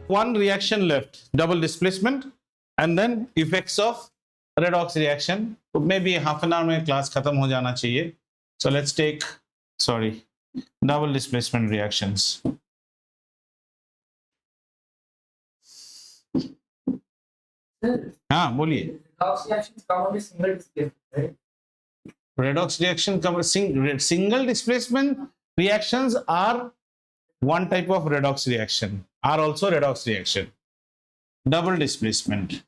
one reaction left, double displacement, and then effects of redox reaction. तो maybe half an hour में class खत्म हो जाना चाहिए. So let's take, double displacement reactions. हाँ बोलिए. redox reactions come on a single displacement, right? Redox reaction single displacement reactions are one type of redox reaction, are also redox reaction. Double displacement.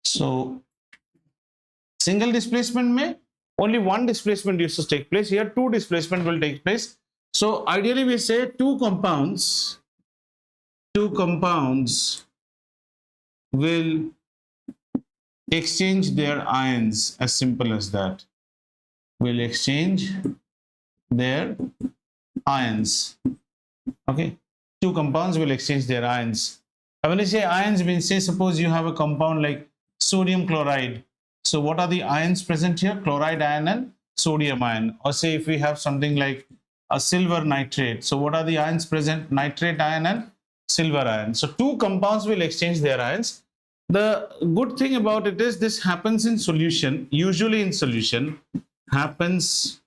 So single displacement में only one displacement used to take place. Here two displacement will take place. So ideally we say two compounds will exchange their ions, as simple as that. Will exchange their ions. Okay, two compounds will exchange their ions. And when I say ions, means say suppose you have a compound like sodium chloride. So what are the ions present here? Chloride ion and sodium ion. Or say if we have something like a silver nitrate. So what are the ions present? Nitrate ion and silver ion. So two compounds will exchange their ions. The good thing about it is this happens in solution, usually in solution, happens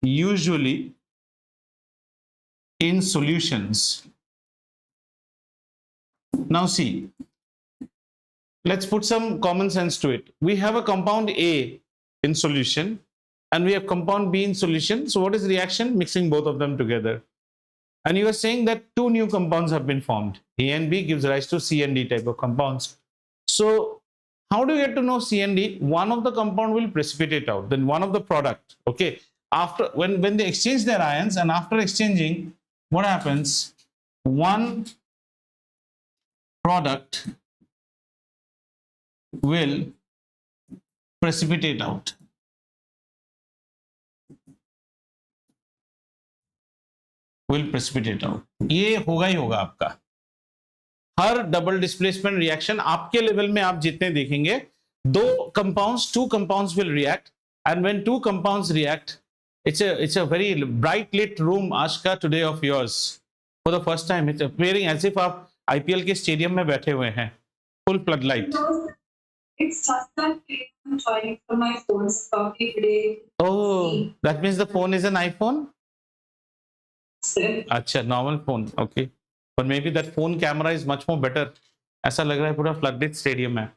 usually in solutions. Now see, let's put some common sense to it. We have a compound A in solution and we have compound B in solution. So what is the reaction? Mixing both of them together. And you are saying that two new compounds have been formed. A and B gives rise to C and D type of compounds. So how do you get to know C and D? One of the compound will precipitate out, then one of the product. Okay. After when they exchange their ions, and after exchanging, what happens? One product will precipitate out. Will precipitate out. ये होगा ही होगा आपका. हर double displacement reaction आपके level में आप जितने देखेंगे, two compounds will react, and when two compounds react, it's a very bright lit room. Ashka, today of yours, for the first time it's appearing as if आप IPL के stadium में बैठे हुए हैं, full floodlight. It's just that I'm trying for my phone's copy today. Oh, that means the phone is an iPhone. अच्छा, normal phone, okay. But maybe that phone camera is much more better. ऐसा लग रहा है पूरा floodlit stadium है.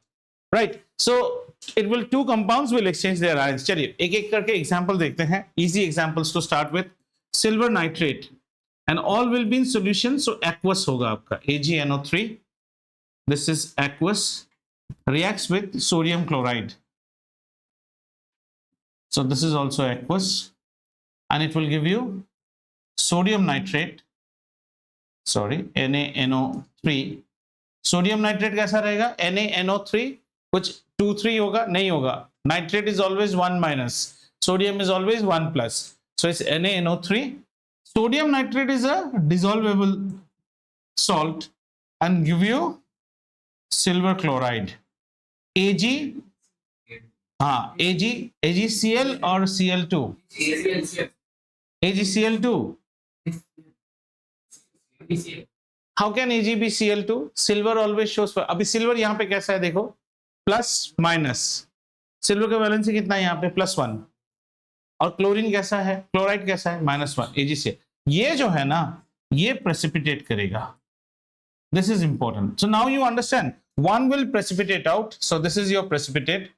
Right. So it will two compounds will exchange their ions. चलिए एक एक करके example देखते हैं. Easy examples to start with. Silver nitrate, and all will be in solution. So aqueous होगा आपका AgNO3. This is aqueous. Reacts with sodium chloride. So this is also aqueous, and it will give you sodium nitrate. NaNO3. Sodium nitrate कैसा रहेगा? NaNO3 कुछ 2-3 होगा? नहीं होगा. Nitrate is always 1 minus, sodium is always 1 plus. So it's NaNO3. Sodium nitrate is a dissolvable salt and give you silver chloride. AgCl or Cl2? AgCl2. How can Ag be Cl2? Silver always shows for. अभी silver यहाँ पे कैसा है देखो, plus minus. Silver का valency कितना है यहाँ पे? +1. और क्लोरीन कैसा है? क्लोराइड कैसा है? -1. AgCl. ये जो है ना, ये प्रेसिपिटेट करेगा. This is important. So now you understand. One will precipitate out. So this is your precipitate.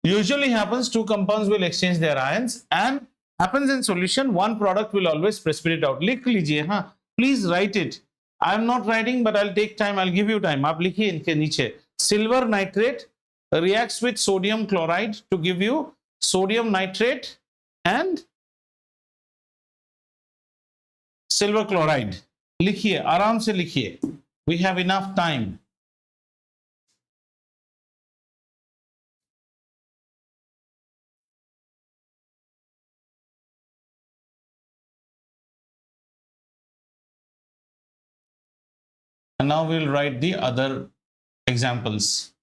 Usually happens, two compounds will exchange their ions and happens in solution. One product will always precipitate out. लिख लीजिए, हाँ. Please write it. I am not writing, but I'll take time. I'll give you time. आप लिखिए इनके नीचे. Silver nitrate reacts with sodium chloride to give you sodium nitrate and silver chloride. लिखिए, आराम से लिखिए. We have enough time. And now we'll write the other examples.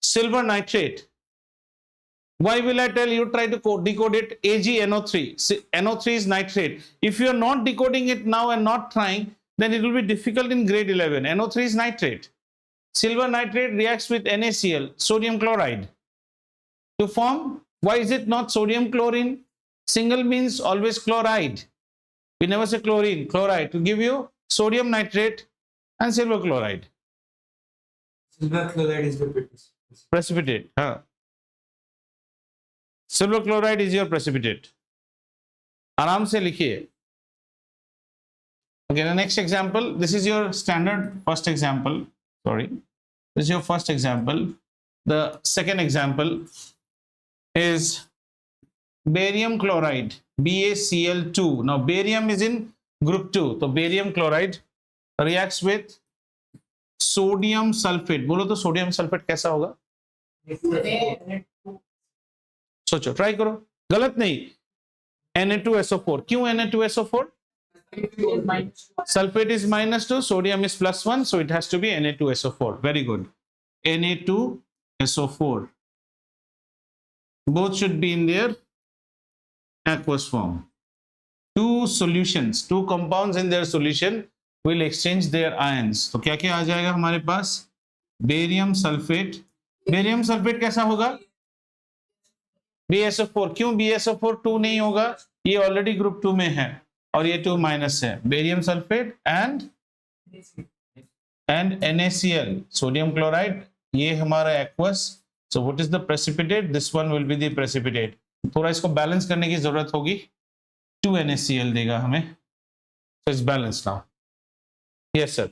Silver nitrate. Why will I tell you? Try to decode it. AgNO3. NO3 is nitrate. If you are not decoding it now and not trying, then it will be difficult in grade 11. NO3 is nitrate. Silver nitrate reacts with NaCl, sodium chloride, to form. Why is it not sodium chlorine? Single means always chloride. We never say chlorine, chloride, to give you sodium nitrate and silver chloride. Silver chloride is the Precipitate. Huh? Silver chloride is your precipitate. आराम से लिखिए. Okay, the next example. This is your standard first example. Sorry, this is your first example. The second example is barium chloride, BaCl2. Now barium is in group 2, so barium chloride reacts with sodium sulfate. बोलो तो sodium sulfate कैसा होगा? सोचो, try करो. गलत नहीं. Na2SO4. क्यों Na2SO4? Sulfate is -2, sodium is +1, so it has to be Na2SO4. Very good. Na2SO4. Both should be in their aqueous form. Two solutions, two compounds in their solution will exchange their ions. तो क्या क्या आ जाएगा हमारे पास? Barium sulphate. Barium sulphate कैसा होगा? BSO4. क्यों BSO4 2 नहीं होगा? ये ऑलरेडी ग्रुप 2 में है और ये 2 माइनस है. Barium sulphate and NaCl, sodium chloride. ये हमारा aqueous. So what is the precipitate? This one will be the precipitate. थोड़ा इसको बैलेंस करने की जरूरत होगी. 2 NaCl देगा हमें. So it's balance now. Yes sir.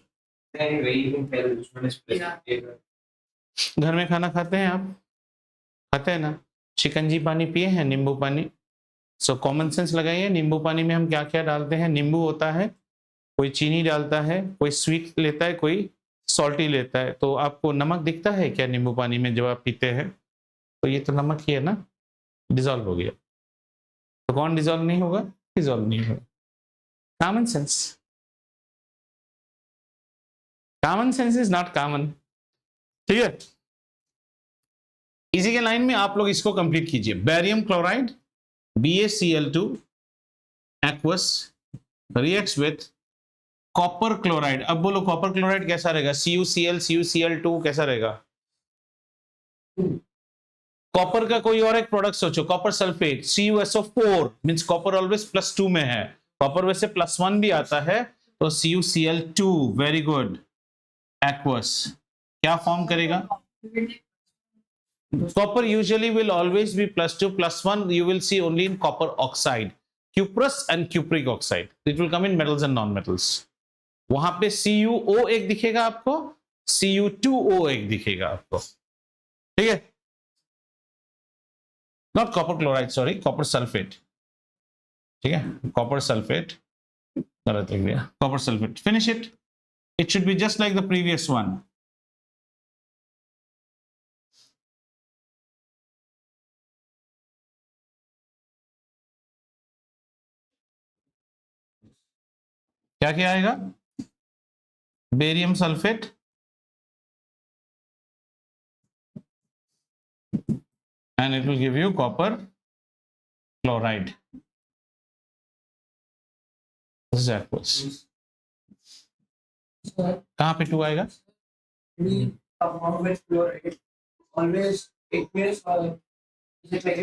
घर में खाना खाते हैं आप? खाते हैं ना? शिकंजी पानी पिए हैं? नींबू पानी? सो कॉमन सेंस लगाइए. नींबू पानी में हम क्या क्या डालते हैं? नींबू होता है, कोई चीनी डालता है, कोई स्वीट लेता है, कोई सॉल्टी लेता है. तो आपको नमक दिखता है क्या नींबू पानी में जब आप पीते हैं? तो ये तो नमक ही है ना, डिजॉल्व हो गया. तो कौन डिजॉल्व नहीं होगा? डिजॉल्व नहीं होगा. Common sense. Common sense is not common. ठीक है. इसी के लाइन में आप लोग इसको कंप्लीट कीजिए. Barium chloride BaCl2 aqueous reacts with copper chloride. अब बोलो कॉपर क्लोराइड कैसा रहेगा? CuCl, CuCl2 कैसा रहेगा? कॉपर का कोई और एक प्रोडक्ट सोचो. Copper sulphate, CuSO4 means copper always +2 में है. कॉपर वैसे +1 भी आता है, तो CuCl2. Very good. एक्वस क्या फॉर्म करेगा? Copper usually will always be +2, +1 you will see only in copper oxide, cuprous and cupric oxide. It will come in metals and non-metals. वहां पे CuO एक दिखेगा आपको, Cu2O एक दिखेगा आपको. ठीक है. Not copper chloride, sorry, copper sulfate. ठीक है. Copper sulfate. गलत लिख दिया. Copper sulfate. Finish it. It should be just like the previous one. क्या क्या आएगा? Barium sulphate and it will give you copper chloride. This is aqueous. कहाँ पे 2 आएगा?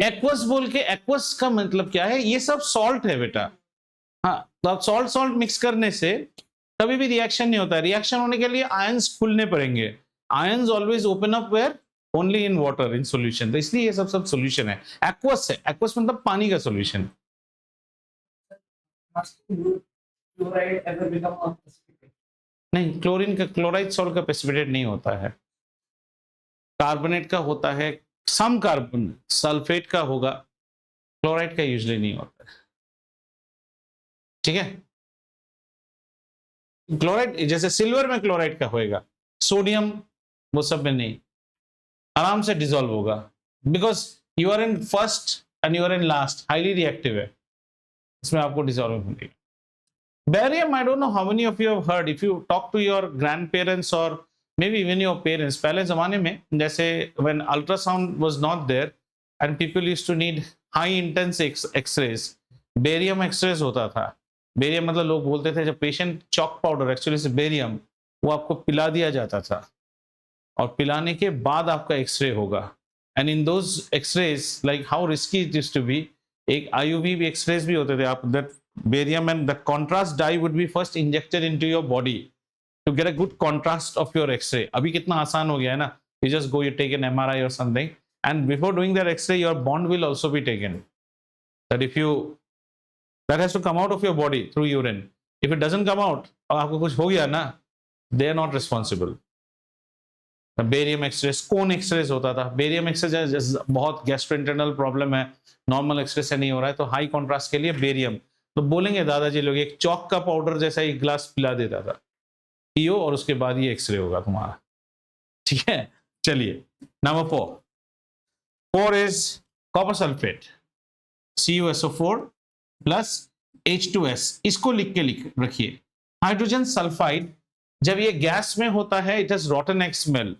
एक्वस बोल के, एक्वस का मतलब क्या है? ये सब सॉल्ट है बेटा. हाँ, तो आप सॉल्ट मिक्स करने से कभी भी रिएक्शन नहीं होता. रिएक्शन होने के लिए आयंस खुलने पड़ेंगे. Ions always open up where? Only in water, in solution. तो इसलिए ये सब सॉल्यूशन है. एक्वस है. एक्वस मतलब पानी का सॉल्यूशन. नहीं, क्लोरीन का, क्लोराइड सॉल्ट का प्रेसिपिटेट नहीं होता है. कार्बोनेट का होता है, सम कार्बन, सल्फेट का होगा, क्लोराइड का यूजुअली नहीं होता है. ठीक है. क्लोराइड जैसे सिल्वर में क्लोराइड का होएगा, सोडियम वो सब में नहीं. आराम से डिसॉल्व होगा because you are in first and you are in last. Highly reactive है, इसमें आपको डिसॉल्व होगा. Barium, I don't know how many of you have heard. If you talk to your grandparents or maybe even your parents, पहले जमाने में जैसे when ultrasound was not there, and people used to need high intense x-rays. Barium x-rays होता था. Barium मतलब लोग बोलते थे जब पेशेंट चॉक पाउडर एक्चुअली से बेरियम वो आपको पिला दिया जाता था और पिलाने के बाद आपका एक्सरे होगा. And in those x-rays like how risky it is to be, एक आईयूवी भी एक्सरेज भी होते थे. आप that barium and the contrast dye would be first injected into your body to get a good contrast of your x-ray. अभी कितना आसान हो गया है ना, you just go, you take an MRI or something, and before doing that X-ray, your bond will also be taken. That if you, that has to come out of your body through urine. If it doesn't come out, और आपको कुछ हो गया ना, they are not responsible. Barium x-ray, कोन x-rays होता था. Barium x-rays बहुत गैस्ट्रोइंटरनल प्रॉब्लम है, नॉर्मल एक्सरे से नहीं हो रहा है, तो हाई कॉन्ट्रास्ट के लिए बेरियम. तो बोलेंगे दादाजी लोग एक चौक का पाउडर जैसा एक ग्लास पिला देता था, पियो और उसके बाद ये एक्सरे होगा तुम्हारा. ठीक है, चलिए. Number 4 is copper sulphate, CuSO4 plus H2S. इसको लिख रखिए. हाइड्रोजन सल्फाइड जब ये गैस में होता है, it has rotten egg smell.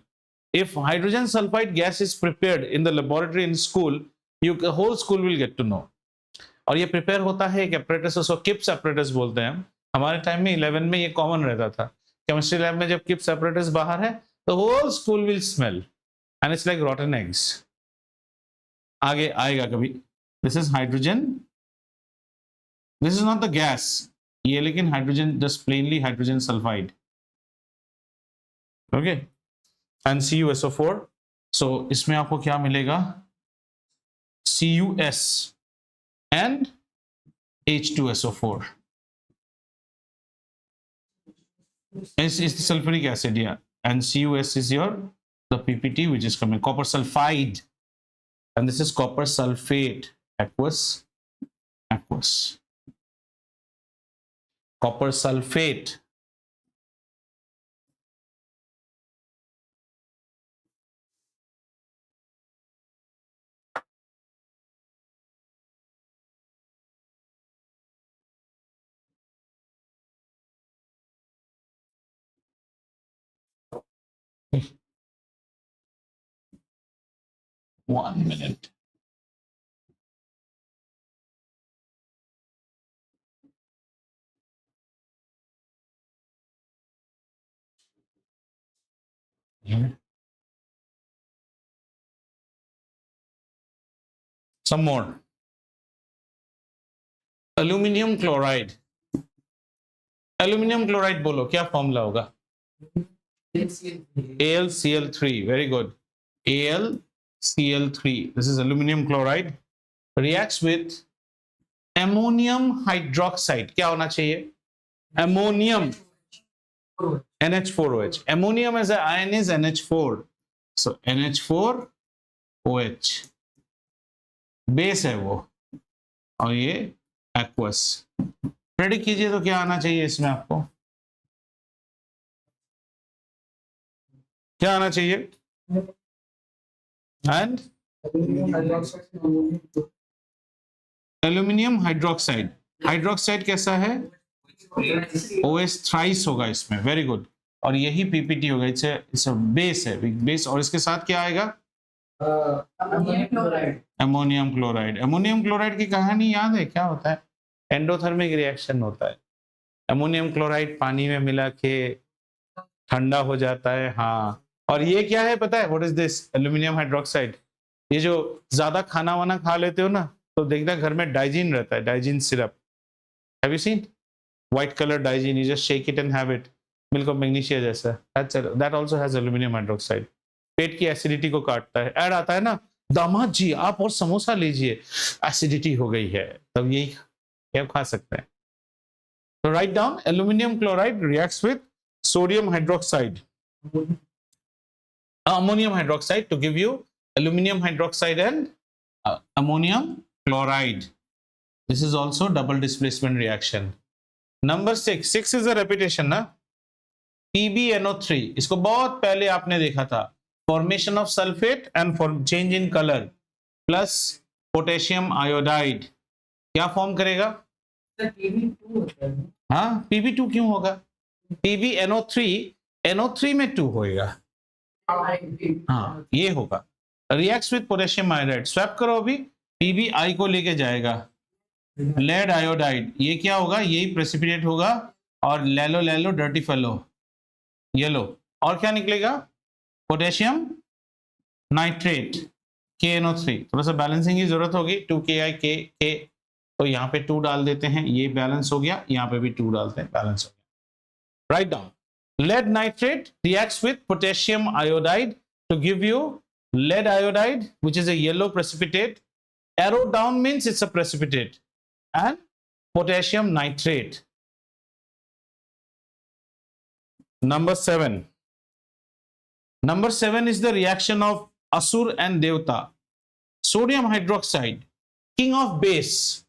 If hydrogen sulphide gas is prepared in the laboratory in school, you whole school will get to know. और ये प्रिपेयर होता है एक एपरेटस, उसको किप्स एपरेटस बोलते हैं. हमारे टाइम में 11 में ये कॉमन रहता था. केमिस्ट्री लैब में जब किप्स एपरेटस बाहर है, the whole school will smell and it's like rotten eggs. आगे आएगा कभी. This is hydrogen. This is not the gas. ये लेकिन hydrogen, just plainly hydrogen sulfide. Okay. And CuSO4. So इसमें आपको क्या मिलेगा? CuS and H2SO4. This is the sulfuric acid here. And CuS is the PPT which is coming, copper sulfide, and this is copper sulfate, aqueous, copper sulfate. One minute. Some more. Aluminium chloride. Aluminium chloride बोलो क्या formula होगा? AlCl3. Very good. AlCl3. This is aluminium chloride. Reacts with ammonium hydroxide. क्या होना चाहिए? Ammonium. NH4OH. Ammonium as an ion is NH4. So NH4OH. Base है वो, और ये एक्वस. प्रेडिक्ट कीजिए तो क्या आना चाहिए इसमें आपको? क्या आना चाहिए? And aluminium hydroxide. हाइड्रोक्साइड कैसा है? OH थ्राइस होगा इसमें. Very good. और यही पीपीटी होगा. इट्स अ बेस है, बेस. और इसके साथ क्या आएगा? Ammonium chloride. अमोनियम क्लोराइड की कहानी याद है? क्या होता है? एंडोथर्मिक रिएक्शन होता है. अमोनियम क्लोराइड पानी में मिला के ठंडा हो जाता है. हाँ. और ये क्या है पता है? What is this? Aluminium hydroxide. ये जो ज्यादा खाना वाना खा लेते हो ना, तो देखना घर में डाइजीन रहता है, Digene syrup. Have you seen? White colour Digene. You just shake it and have it. Milk of magnesia जैसा. That also has aluminium hydroxide. पेट की एसिडिटी को काटता है. ऐड आता है ना, दामाद जी आप और समोसा लीजिए, एसिडिटी हो गई है, तब यही क्या खा सकते हैं. तो write down, aluminium chloride reacts with sodium hydroxide, ammonium hydroxide to give you aluminum hydroxide and ammonium chloride. This is also double displacement reaction. Number 6. 6 is a repetition ना. PbNO3. इसको बहुत पहले आपने देखा था. Formation of sulfate and for change in color plus potassium iodide. क्या form करेगा? हाँ, Pb2 क्यों होगा? PbNO3 NO3 में 2 होएगा. हाँ, ये होगा. Reacts with potassium iodide. Swap करो अभी, PbI को लेके जाएगा, लेड आयोडाइड, ये क्या होगा, यही प्रेसिपिटेट होगा, और लेलो लेलो डर्टी फेलो, येलो, और क्या निकलेगा, पोटेशियम नाइट्रेट, KNO3। थोड़ा सा बैलेंसिंग की जरूरत होगी, 2KI K, तो यहाँ पे 2 डाल देते हैं, ये बैलेंस हो गया, यहाँ पे भी 2 डालते हैं, बैलेंस हो गया। Write down, lead nitrate reacts with potassium iodide to give you lead iodide, which is a yellow precipitate. Arrow down means it's a precipitate, and potassium nitrate. Number 7. Number 7 is the reaction of Asur and Devta. Sodium hydroxide, king of base,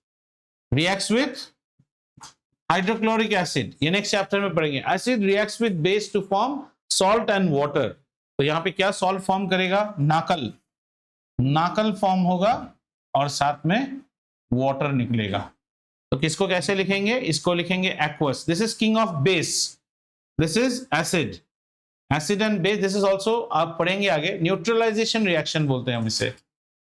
reacts with hydrochloric acid, ये next chapter में पढ़ेंगे। Acid reacts with base to form salt and water. तो यहाँ पे क्या salt form करेगा, नाकल, नाकल form होगा और साथ में वाटर निकलेगा। तो किसको कैसे लिखेंगे, इसको लिखेंगे aqueous. This is king of base, this is acid, acid and base. This is also, आप पढ़ेंगे आगे, न्यूट्रलाइजेशन रिएक्शन बोलते हैं हम इसे।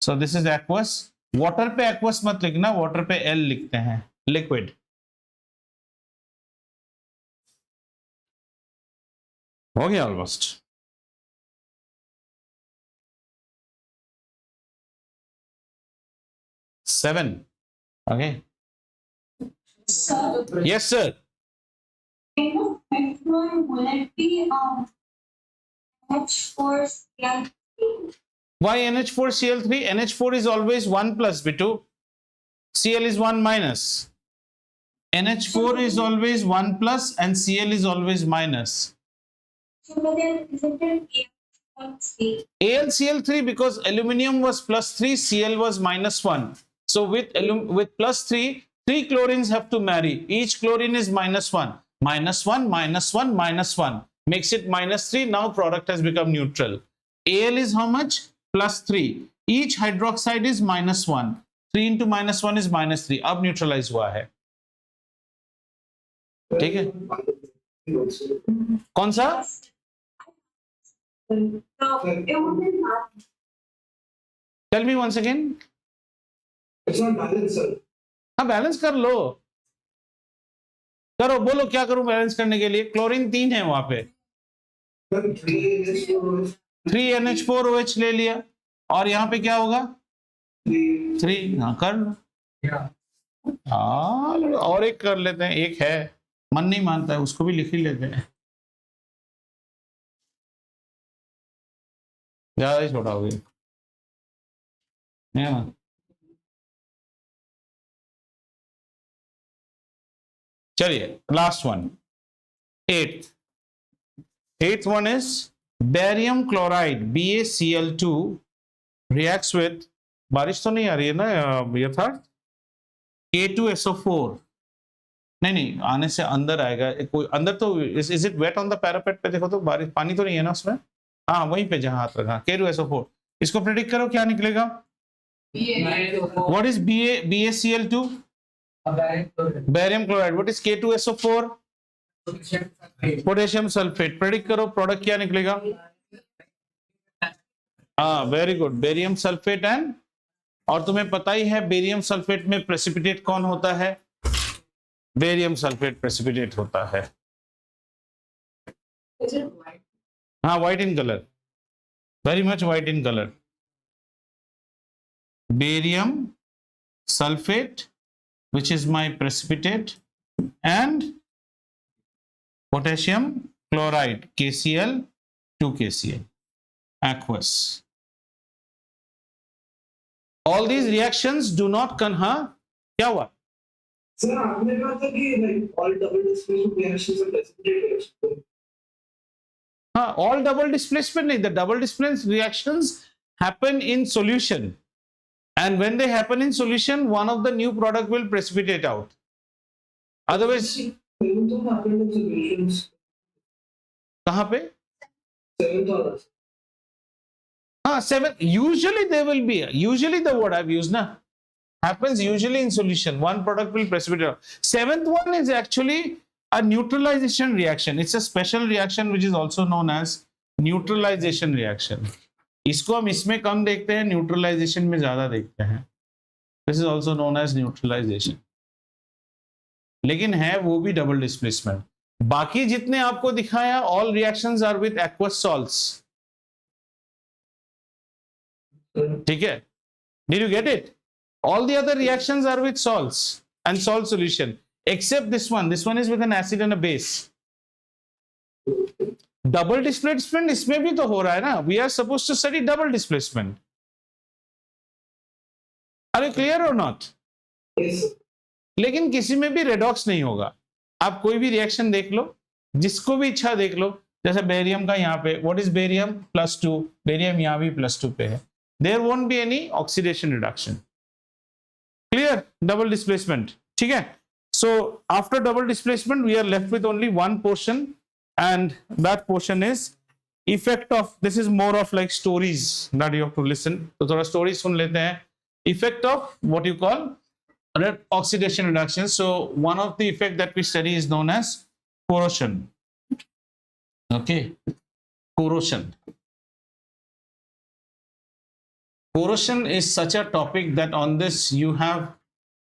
So this is aqueous. Water पे एक्वस मत लिखना, वाटर पे एल लिखते हैं, लिक्विड। हो गया almost. Seven, okay, yes sir. Will it be H4Cl3? Why NH4Cl3? NH4 is always 1 plus B2. Cl is 1 minus. NH4 is always 1 plus and Cl is always minus. So then isn't it Al3? AlCl3 because aluminium was plus 3, Cl was minus 1. So with plus 3, 3 chlorines have to marry. Each chlorine is minus 1. Minus 1, minus 1, minus 1. Makes it minus 3. Now product has become neutral. Al is how much? Plus 3. Each hydroxide is minus 1. 3 into minus 1 is minus 3. अब neutralize हुआ है। ठीक है, कौन सा? So it would be not. Tell me once again. It's not balanced, sir. हाँ, balance कर लो, करो, बोलो क्या करूं बैलेंस करने के लिए। क्लोरीन 3 है वहां पे, 3NH4OH ले लिया, और यहाँ पे क्या होगा, 3। हाँ कर लो, हाँ, और एक कर लेते हैं, एक है, मन नहीं मानता है, उसको भी लिख ही लेते हैं, ज्यादा ही छोटा हो गया। चलिए last one, eighth one is barium chloride BaCl2 reacts with, बारिश तो नहीं आ रही है ना यथार्थ, K2SO4। नहीं आने से अंदर आएगा कोई, अंदर तो is it wait on the parapet पे, देखो तो बारिश, पानी तो नहीं है ना उसमें, हाँ वहीं पे जहां हाथ रखा, K2SO4। इसको प्रेडिक्ट करो क्या निकलेगा, what is BaCl2? Barium chloride. What is K2SO4? Potassium sulphate. Predict करो प्रोडक्ट क्या निकलेगा, हाँ very good, barium sulphate and, और तुम्हें पता ही है बेरियम सल्फेट में प्रेसिपिटेट कौन होता है, बेरियम सल्फेट प्रेसिपिटेट होता है, हाँ white in colour, very much white in colour, barium sulfate, which is my precipitate, and potassium chloride, KCl, 2KCl, aqueous. All these reactions do not क्या हुआ? Sir, आपने कहा था कि like all double displacement reactions are precipitate. हाँ, all double displacement नहीं, the double displacement reactions happen in solution. And when they happen in solution, one of the new product will precipitate out. Otherwise, कहाँ पे? हाँ 7. Usually they will be. Usually the word I've used na happens usually in solution. One product will precipitate out. 7th one is actually a neutralization reaction. It's a special reaction which is also known as neutralization reaction. इसको हम इसमें कम देखते हैं, neutralisation में ज्यादा देखते हैं. This is also known as neutralisation. लेकिन है वो भी डबल डिस्प्लेसमेंट. बाकी जितने आपको दिखाया all reactions are with aqueous salts. ठीक है, did you get it? All the other reactions are with salts and salt solution except this one is with an acid and a base. Double displacement इसमें भी तो हो रहा है ना. We are suppose to study double displacement. Are you clear और not? Yes. लेकिन किसी में भी रेडॉक्स नहीं होगा. आप कोई भी रिएक्शन देख लो, जिसको भी इच्छा देख लो. जैसे बेरियम का यहाँ पे, व्हाट इज बेरियम? +2. बेरियम यहाँ भी +2 पे है. There won't be any oxidation reduction. Clear? Double displacement. ठीक है. So after double displacement we are left with only one portion, and that portion is effect of, this is more of like stories that you have to listen. तो थोड़ा stories सुन लेते हैं. Effect of what you call oxidation reduction. So one of the effect that we study is known as corrosion. Okay, corrosion. Corrosion is such a topic that on this you have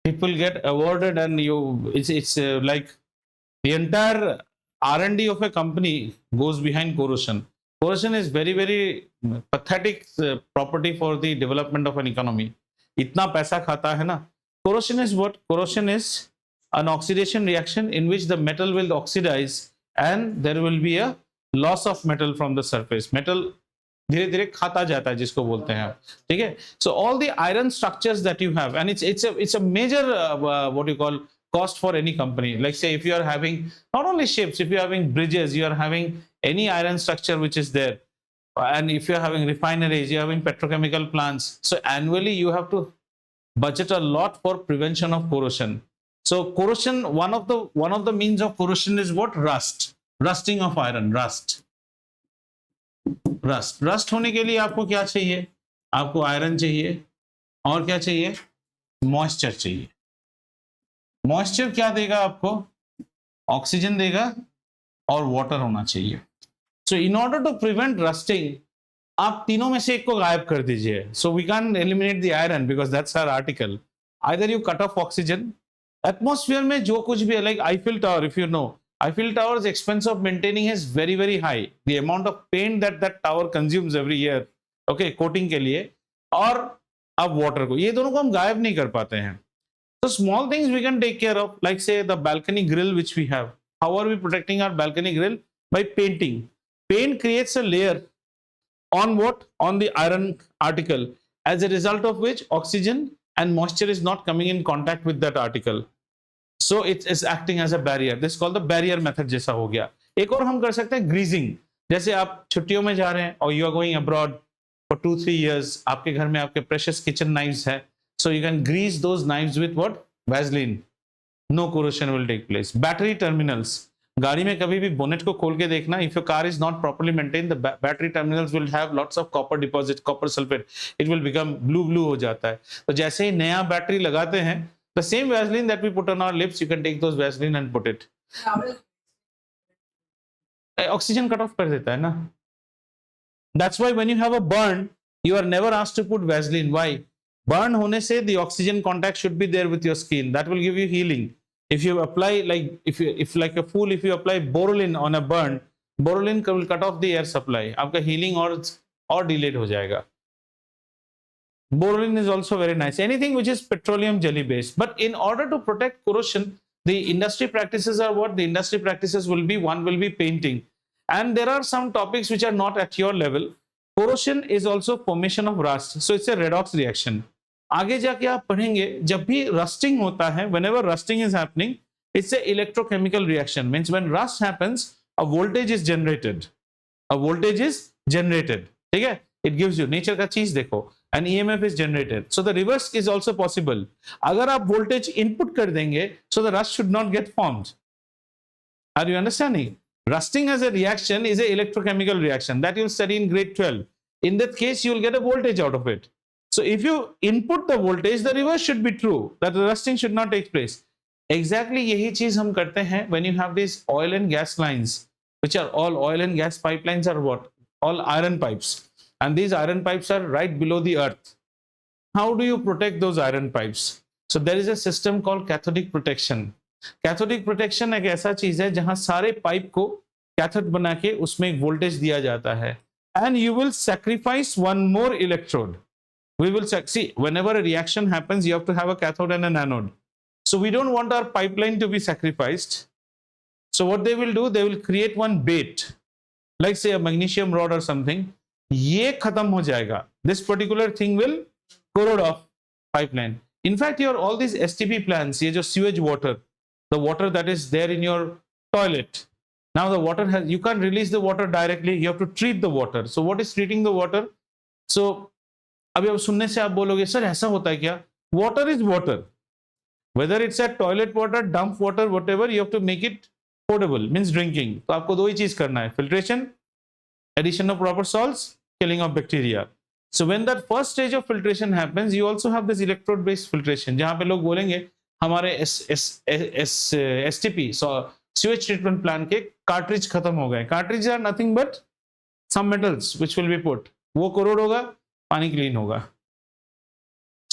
people get awarded, and it's like the entire R&D of a company goes behind corrosion. Corrosion is very, very pathetic property for the development of an economy. इतना पैसा खाता है ना. Corrosion is what? Corrosion is an oxidation reaction in which the metal will oxidize and there will be a loss of metal from the surface. Metal धीरे धीरे खाता जाता है, जिसको बोलते हैं. ठीक है. So all the iron structures that you have, and it's a major what you call cost for any company. Like say if you are having not only ships, if you are having bridges, you are having any iron structure which is there, and if you are having refineries, you are having petrochemical plants, so annually you have to budget a lot for prevention of corrosion. So corrosion, one of the means of corrosion is what? Rusting of iron. Rust होने के लिए आपको क्या चाहिए? आपको iron चाहिए, और क्या चाहिए? मॉइस्चर चाहिए. मॉइस्चर क्या देगा आपको? ऑक्सीजन देगा और वाटर होना चाहिए. So in order to prevent rusting, आप तीनों में से एक को गायब कर दीजिए. So we can eliminate the iron because that's our article. Either you cut off oxygen. Atmosphere में जो कुछ भी है, like Eiffel tower, if you know, Eiffel towers expense of maintaining is very very high. The amount of paint that tower consumes every year, okay, coating के लिए, और अब water को, ये दोनों को हम गायब नहीं कर पाते हैं. So small things we can take care of, like say the balcony grill which we have. How are we protecting our balcony grill? By painting. Paint creates a layer on what? On the iron article, as a result of which oxygen and moisture is not coming in contact with that article. So it is acting as a barrier. This is called the barrier method जैसा हो गया. एक और हम कर सकते हैं greasing. जैसे आप छुट्टियों में जा रहे हैं और you are going abroad for 2-3 years, आपके घर में आपके precious kitchen knives है. So you can grease those knives with what? Vaseline. No corrosion will take place. Battery terminals. गाड़ी में कभी भी बोनेट को खोल के देखना. If your car is not properly maintained, the battery terminals will have lots of copper deposits, copper sulfate. It will become blue हो जाता है. तो जैसे ही नया बैटरी लगाते हैं, the same Vaseline that we put on our lips, you can take those Vaseline and put it. Oxygen cut off कर देता है ना. That's why when you have a burn, you are never asked to put Vaseline. Why? Burn होने से the oxygen contact should be there with your skin. That will give you healing. If you apply if like a fool, if you apply Borolin on a burn, Borolin will cut off the air supply. आपका healing और delayed हो जाएगा. Borolin is also very nice. Anything which is petroleum jelly based. But in order to protect corrosion, the industry practices are what? The industry practices will be, one will be painting. And there are some topics which are not at your level. Corrosion is also formation of rust. So it's a redox reaction. आगे जाके आप पढ़ेंगे, जब भी rusting होता है, whenever rusting is happening, it's a electrochemical reaction. Means when rust happens, a voltage is generated. A voltage is generated. ठीक है? It gives you, nature का चीज देखो, an EMF is generated. So the reverse is also possible. अगर आप voltage input कर देंगे, so the rust should not get formed. Are you understanding? Rusting as a reaction is a electrochemical reaction that you'll study in grade 12. In that case, you'll get a voltage out of it. So if you input the voltage, the reverse should be true, that the rusting should not take place. Exactly यही चीज हम करते हैं when you have these oil and gas lines, which are all oil and gas pipelines are what? All iron pipes. and these iron pipes are right below the earth. How do you protect those iron pipes? So there is a system called cathodic protection. Cathodic protection एक ऐसा चीज है जहां सारे pipe को cathode बना के उसमें एक वोल्टेज दिया जाता है, and you will sacrifice one more electrode. We will see whenever a reaction happens, you have to have a cathode and an anode. So we don't want our pipeline to be sacrificed. So what they will do, they will create one bait, like say a magnesium rod or something. ये खत्म हो जाएगा. This particular thing will corrode off pipeline. In fact, your all these STP plants, ये जो sewage water, the water that is there in your toilet. Now the water has, you can't release the water directly. You have to treat the water. So what is treating the water? So अभी अब सुनने से आप बोलोगे sir ऐसा होता है क्या? Water is water. Whether it's a toilet water, dump water, whatever, you have to make it potable, means drinking. तो आपको दो ही चीज करना है, filtration, addition of proper salts, killing of bacteria. So when that first stage of filtration happens, you also have this electrode based filtration, जहां पे लोग बोलेंगे हमारे STP, sewage treatment plant के cartridge खत्म हो गए. Cartridges are nothing but some metals which will be put. वो corrode होगा, पानी क्लीन होगा.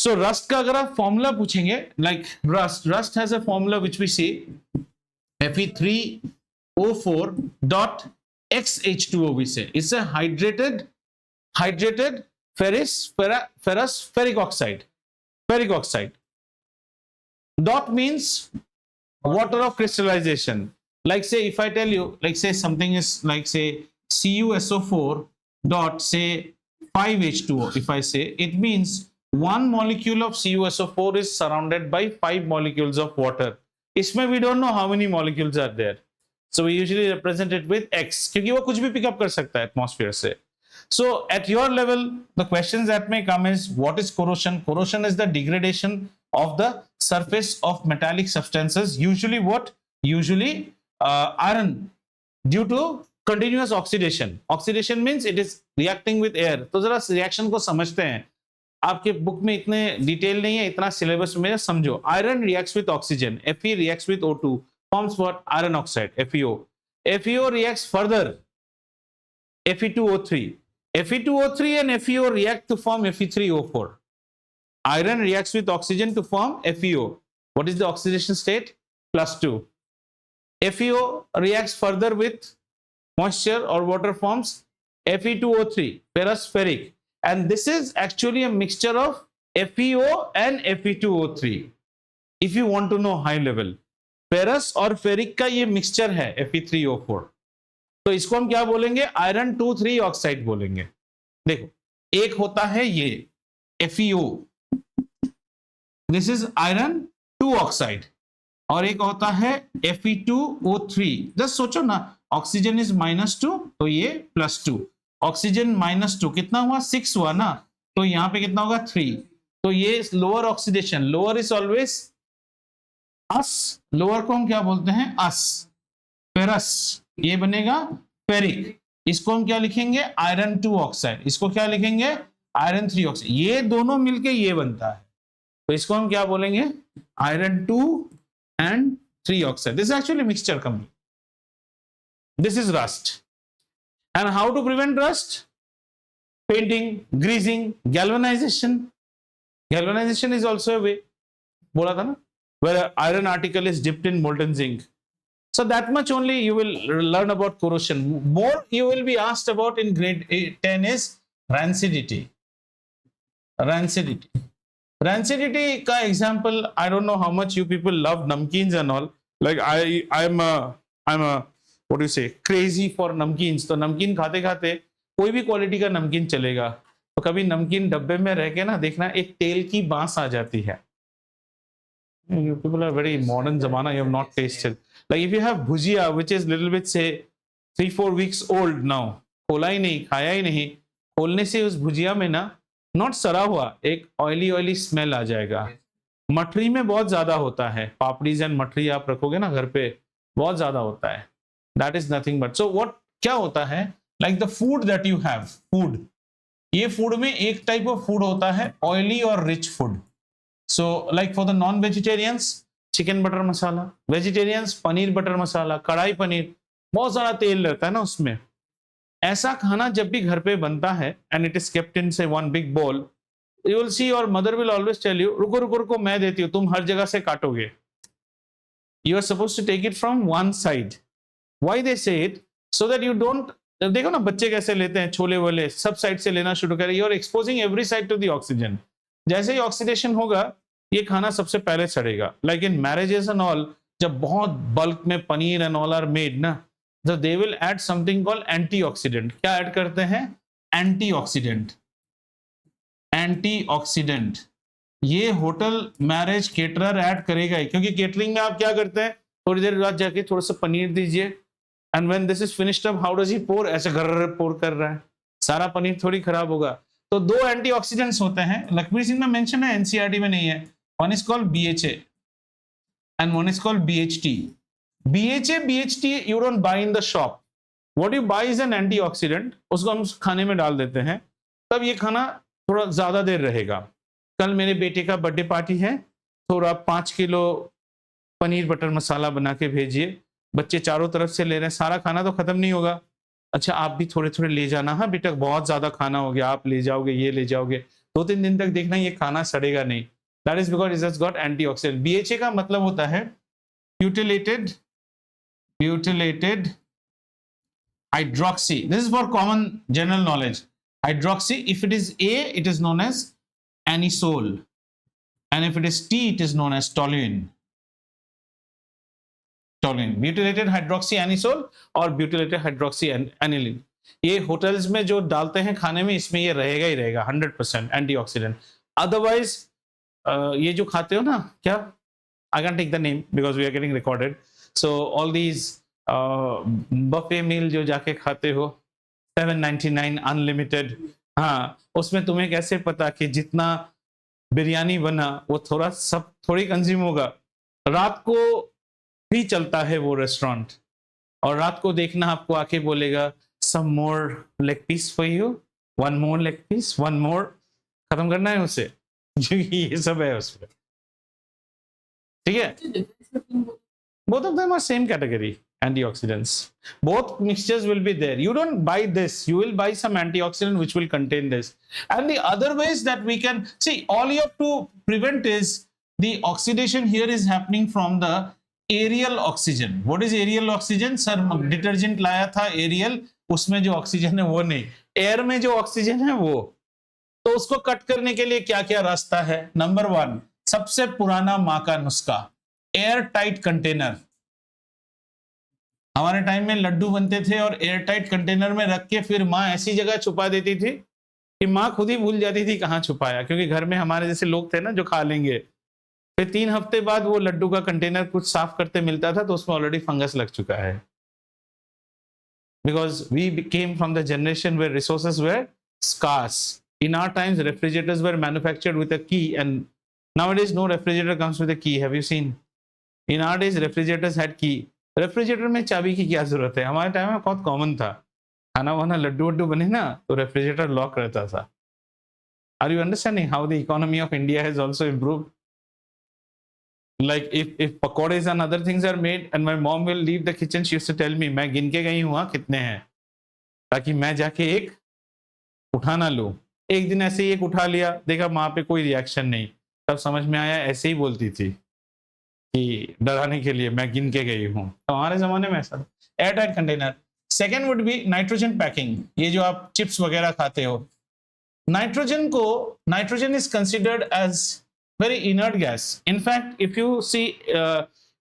So rust का अगर आप फॉर्मूला पूछेंगे, like rust has a formula which we see Fe3O4 dot XH2O we say. It's a hydrated ferrous ferric oxide. Ferric oxide. Dot means water of crystallization. Like say if I tell you, like say something is like say CuSO4 dot say 5H2O, if I say, it means one molecule of CuSO4 is surrounded by 5 molecules of water. इसमें we don't know how many molecules are there. So we usually represent it with X, क्योंकि वो कुछ भी pick up कर सकता है atmosphere से. So at your level, the questions that may come is, what is corrosion? Corrosion is the degradation of the surface of metallic substances. Usually what? Usually iron, due to continuous oxidation. Oxidation means it is reacting with air. तो जरा reaction को समझते हैं. आपके book में इतने detail नहीं है, इतना सिलेबस में समझो. Iron reacts with oxygen. Fe reacts with O2, forms what? Iron oxide, FeO. FeO reacts further, Fe2O3. Fe2O3 and FeO react to form Fe3O4. Iron reacts with oxygen to form FeO. What is the oxidation state? +2. FeO reacts further with moisture or water, forms Fe2O3, ferrous ferric. And this is actually a mixture of FeO and Fe2O3. If you want to know high level, ferrous और ferric का ये mixture है Fe3O4. तो इसको हम क्या बोलेंगे? Iron 2,3 oxide बोलेंगे. देखो, एक होता है ये FeO, this is iron 2 oxide, और एक होता है Fe2O3. जस्ट सोचो ना, ऑक्सीजन इज -2 तो ये +2. ऑक्सीजन -2 कितना हुआ? 6 हुआ ना, तो यहाँ पे कितना होगा? 3. तो ये lower oxidation, lower is always us, lower को हम क्या बोलते हैं? अस. फेरस, ये बनेगा फेरिक. इसको हम क्या लिखेंगे? Iron 2 oxide. इसको क्या लिखेंगे? Iron 3 oxide. ये दोनों मिलके ये बनता है, तो इसको हम क्या बोलेंगे? Iron 2 and 3 oxide. This is actually mixture complete. This is rust. And how to prevent rust? Painting, greasing, galvanization. Galvanization is also a way. बोला था ना, where iron article is dipped in molten zinc. So that much only you will learn about corrosion. More you will be asked about in grade 10 is rancidity. Rancidity. Rancidity का example, I don't know how much you people love namkeens and all. Like I'm a what do you say, crazy for namkeens. तो नमकीन खाते खाते कोई भी quality का नमकीन चलेगा. तो कभी नमकीन डब्बे में रह के ना देखना, एक तेल की बांस आ जाती है. You people are very modern zamana, you have not tasted. Like if you have bhujia which is little bit say 3-4 weeks old now, खोला ही नहीं, खाया ही नहीं, खोलने से उस भुजिया में ना नॉट सड़ा हुआ एक ऑयली स्मेल आ जाएगा. मठरी में बहुत ज्यादा होता है. पापड़ीज एंड मठरी आप रखोगे ना घर पे, बहुत ज्यादा होता है. That is nothing but, so what क्या होता है, like the food that you have, food, ये फूड में एक टाइप ऑफ फूड होता है ऑयली और rich food. So like for the non vegetarians chicken butter masala, vegetarians paneer butter masala, kadai paneer, बहुत सारा तेल रहता है ना उसमें. ऐसा खाना जब भी घर पे बनता है and it is kept in से one big bowl, you will see your mother will always tell you, रुको रुको रुको मैं देती हूँ, तुम हर जगह से काटोगे। You are suppose to take it from one side. Why they say it? So that you don't, देखो ना बच्चे कैसे लेते हैं छोले वोले, सब साइड से लेना शुरू करें, you are exposing every side to the oxygen. जैसे ही ऑक्सीडेशन होगा ये खाना सबसे पहले सड़ेगा। Like in marriages and all, जब बहुत बल्क में paneer and all are made ना, so they will add something called antioxidant। क्या ऐड करते हैं? एंटीऑक्सीडेंट। एंटीऑक्सीडेंट ये होटल मैरिज केटरर ऐड करेगा ही, क्योंकि केटरिंग में आप क्या करते हैं, थोड़ी देर बाद जाके थोड़ा सा पनीर दीजिए and when this is finished up how does he pour, ऐसे घर पोर कर रहा है, सारा पनीर थोड़ी खराब होगा। तो दो एंटीऑक्सीडेंट्स होते हैं, लखबीर सिंह में मेंशन है, एनसीईआरटी में नहीं है। One is called BHA and one is called BHT। BHA, BHT you don't buy in the shop. What you buy is an antioxidant। उसको हम खाने में डाल देते हैं, तब ये खाना थोड़ा ज्यादा देर रहेगा। कल मेरे बेटे का बर्थडे पार्टी है, थोड़ा 5 किलो पनीर बटर मसाला बना के भेजिए, बच्चे चारों तरफ से ले रहे हैं, सारा खाना तो खत्म नहीं होगा। अच्छा आप भी थोड़े थोड़े ले जाना, हाँ बेटा बहुत ज्यादा खाना हो गया, आप ले जाओगे, ये ले जाओगे, 2-3 दिन तक देखना ये खाना सड़ेगा नहीं। That is because it has got antioxidant। BHA का मतलब होता है butylated hydroxy। This is for common general knowledge। Hydroxy, if it is A, it is known as anisole, and if it is T, it is known as toluene। Toluene, butylated hydroxy anisole और butylated hydroxy aniline। ये hotels में जो डालते हैं खाने में, इसमें ये रहेगा ही रहेगा 100% एंटीऑक्सीडेंट। अदरवाइज ये जो खाते हो ना, क्या, I can take the name because we are getting recorded. So all these buffet meal जो जाके खाते हो 799 अनलिमिटेड, हाँ उसमें तुम्हें कैसे पता कि जितना बिरयानी बना वो थोड़ा सब थोड़ी कंज्यूम होगा। रात को भी चलता है वो रेस्टोरेंट, और रात को देखना आपको आके बोलेगा some more leg piece for you, one more leg piece, one more, खत्म करना है उसे, ये सब है उसमें। ठीक है, both of them are same category antioxidants। both mixtures will be there। you don't buy this, you will buy some antioxidant which will contain this। and the other ways that we can see, all you have to prevent is the oxidation here is happening from the aerial oxygen। what is aerial oxygen? sir detergent लाया था aerial, उसमें जो oxygen है वो नहीं, air में जो oxygen है वो। तो उसको कट करने के लिए क्या क्या रास्ता है? नंबर 1, सबसे पुराना माँ का नुस्खा, एयर टाइट कंटेनर। हमारे टाइम में लड्डू बनते थे और एयर टाइट कंटेनर में रख के फिर माँ ऐसी जगह छुपा देती थी कि माँ खुद ही भूल जाती थी कहाँ छुपाया, क्योंकि घर में हमारे जैसे लोग थे ना जो खा लेंगे। फिर 3 हफ्ते बाद वो लड्डू का कंटेनर कुछ साफ करते मिलता था तो उसमें ऑलरेडी फंगस लग चुका है। Because we came from the generation where resources were scarce. In our times, refrigerators were manufactured with a key, and nowadays no refrigerator comes with a key। Have you seen? In our days, refrigerators had key। Refrigerator में चाबी की क्या जरूरत है? हमारे time में बहुत common था, खाना वाना लड्डू वड्डू बने ना तो रेफ्रिजरेटर लॉक रहता था। Are you understanding how the economy of India has also improved? Like if pakodes and other things are made and my mom will leave the kitchen, she used to tell me, मैं गिन के गई हूँ कितने हैं, ताकि मैं जाके एक उठा ना लूं। एक दिन ऐसे ही एक उठा लिया, देखा माँ पे कोई रिएक्शन नहीं, तब समझ में आया ऐसे ही बोलती थी कि डराने के लिए मैं गिन के गई हूँ। तो हमारे जमाने में ऐसा। Air tight container. Second would be nitrogen packing. ये जो आप चिप्स वगैरह खाते हो, nitrogen is considered as very inert gas। in fact if you see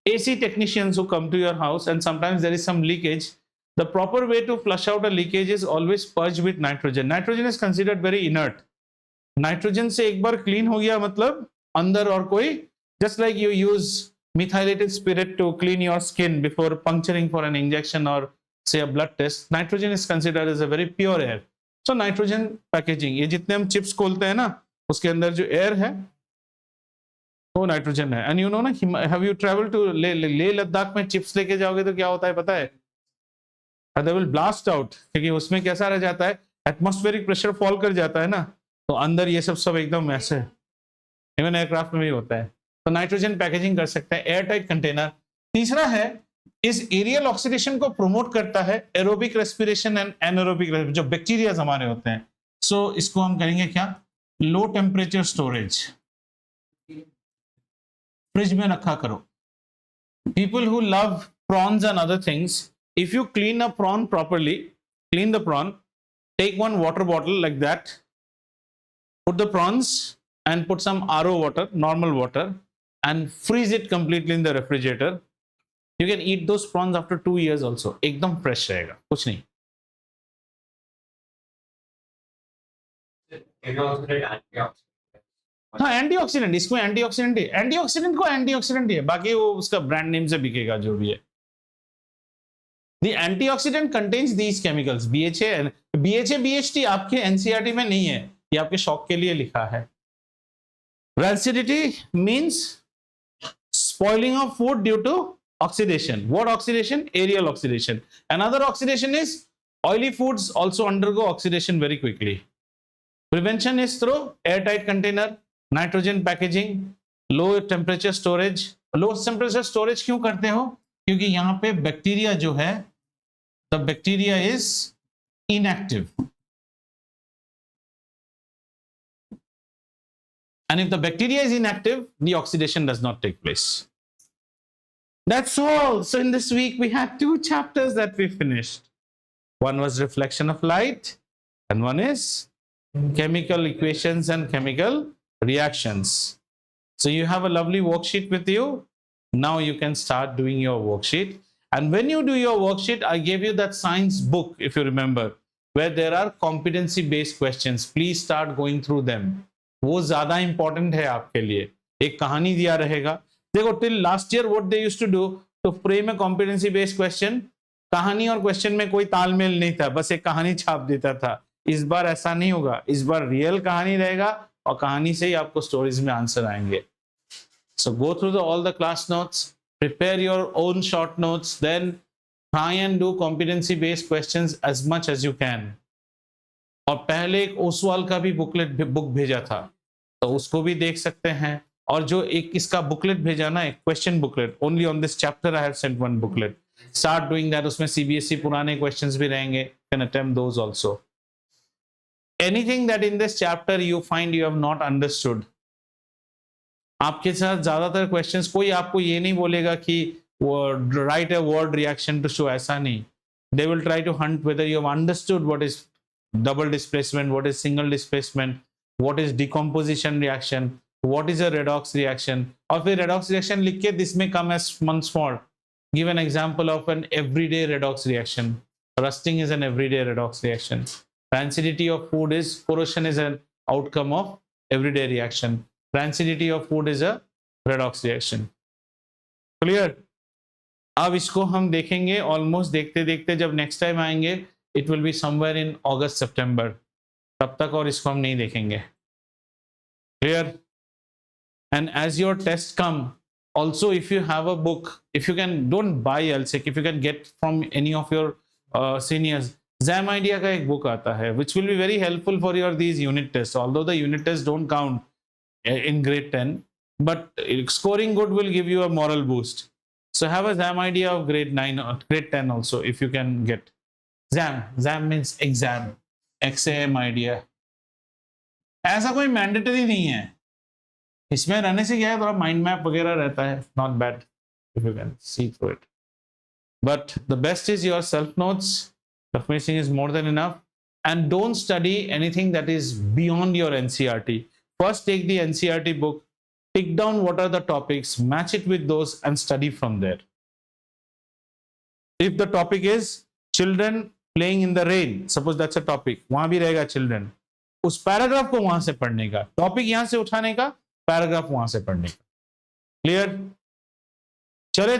AC technicians who come to your house and sometimes there is some leakage, the proper way to flush out a leakage is always purge with nitrogen। nitrogen is considered very inert। nitrogen से एक बार clean हो गया मतलब अंदर और कोई, just like you use methylated spirit to clean your skin before puncturing for an injection or say a blood test, nitrogen is considered as a very pure air। so nitrogen packaging, ये जितने हम chips खोलते हैं ना उसके अंदर जो air है वो नाइट्रोजन है। एंड यू नो ना, हैव यू ट्रैवल टू ले लद्दाख में चिप्स लेके जाओगे तो क्या होता है पता है? दे विल ब्लास्ट आउट, क्योंकि उसमें कैसा रह जाता है, एटमॉस्फेरिक प्रेशर फॉल कर जाता है ना, तो अंदर ये सब एकदम ऐसे, इवन एयरक्राफ्ट में भी होता है। तो नाइट्रोजन पैकेजिंग कर सकते हैं, एयर टाइट कंटेनर। तीसरा है इस एरियल ऑक्सीडेशन को प्रोमोट करता है एरोबिक रेस्पिरेशन एंड एनारोबिक जो बैक्टीरिया हमारे होते हैं. सो इसको हम करेंगे क्या, लो टेम्परेचर स्टोरेज, फ्रिज में रखा करो. People who love prawns and other things, if you clean a prawn properly, clean the prawn, take one water bottle like that, put the prawns and put some RO water, normal water, and freeze it completely in the refrigerator. You can eat those prawns after 2 years also. एकदम fresh रहेगा, कुछ नहीं. हाँ antioxidant, इसको antioxidant antioxidant को antioxidant ही है, बाकी वो उसका ब्रांड नेम से बिकेगा जो भी है. The antioxidant contains these chemicals, BHA and BHA, BHT आपके NCERT में नहीं है, ये आपके शौक के लिए लिखा है. Rancidity means spoiling of food due to oxidation. What oxidation? Aerial oxidation. Another oxidation is oily foods also undergo oxidation very quickly. Prevention is through airtight container, nitrogen packaging, low temperature storage. Low temperature storage क्यों करते हो? क्योंकि यहाँ पे bacteria जो है, the bacteria is inactive. And if the bacteria is inactive, the oxidation does not take place. That's all. So in this week, we had 2 chapters that we finished. One was reflection of light, and one is chemical equations and chemical reactions. So you have a lovely worksheet with you. Now you can start doing your worksheet. And when you do your worksheet, I gave you that science book, if you remember, where there are competency-based questions. Please start going through them. वो ज़्यादा important है आपके लिए. एक कहानी दिया रहेगा. देखो, till last year what they used to do to frame a competency-based question, कहानी और क्वेश्चन में कोई तालमेल नहीं था, बस एक कहानी छाप देता था. इस बार ऐसा नहीं होगा. इस बार रियल कहानी रहेगा और कहानी से ही आपको स्टोरीज में आंसर आएंगे. So go through all the class notes, prepare your own short notes, then try and do competency based questions as much as you can. और पहले एक ओसवाल का भी बुक भेजा था, तो उसको भी देख सकते हैं. और जो एक इसका बुकलेट भेजा ना, एक question booklet, only on this chapter I have sent one booklet. Start doing that. उसमें सीबीएसई पुराने क्वेश्चंस भी रहेंगे. Can attempt those also. Anything that in this chapter you find you have not understood, आपके साथ ज्यादातर questions, कोई आपको ये नहीं बोलेगा कि write a word reaction to show, ऐसा नहीं. They will try to hunt whether you have understood what is double displacement, what is single displacement, what is decomposition reaction, what is a redox reaction. और फिर redox reaction लिख के this may come as months more. Give an example of an everyday redox reaction. Rusting is an everyday redox reaction. Rancidity of food is, corrosion is an outcome of everyday reaction. Rancidity of food is a redox reaction. Clear? अब इसको हम देखेंगे almost देखते देखते, जब next time आएंगे it will be somewhere in August September, तब तक और इसको हम नहीं देखेंगे. Clear? And as your test come, also if you have a book, if you can, don't buy LSEC, if you can get from any of your seniors, Exam Idea का एक book आता है which will be very helpful for your these unit tests, although the unit tests don't count in grade 10, but scoring good will give you a moral boost. So have a Exam Idea of grade 9 or grade 10 also if you can get. Exam means exam, XAM idea. ऐसा कोई mandatory नहीं है. इसमें रहने से क्या है, थोड़ा माइंड मैप वगैरह रहता है. Not bad if you can see through it, but the best is your self notes. The finishing is more than enough, and don't study anything that is beyond your NCERT. First take the NCERT book, pick down what are the topics, match it with those and study from there. If the topic is children playing in the rain, suppose that's a topic, वहां भी रहेगा children, उस paragraph को वहां से पढ़ने का, topic यहां से उठाने का, पैराग्राफ वहां से पढ़ने का. क्लियर? चले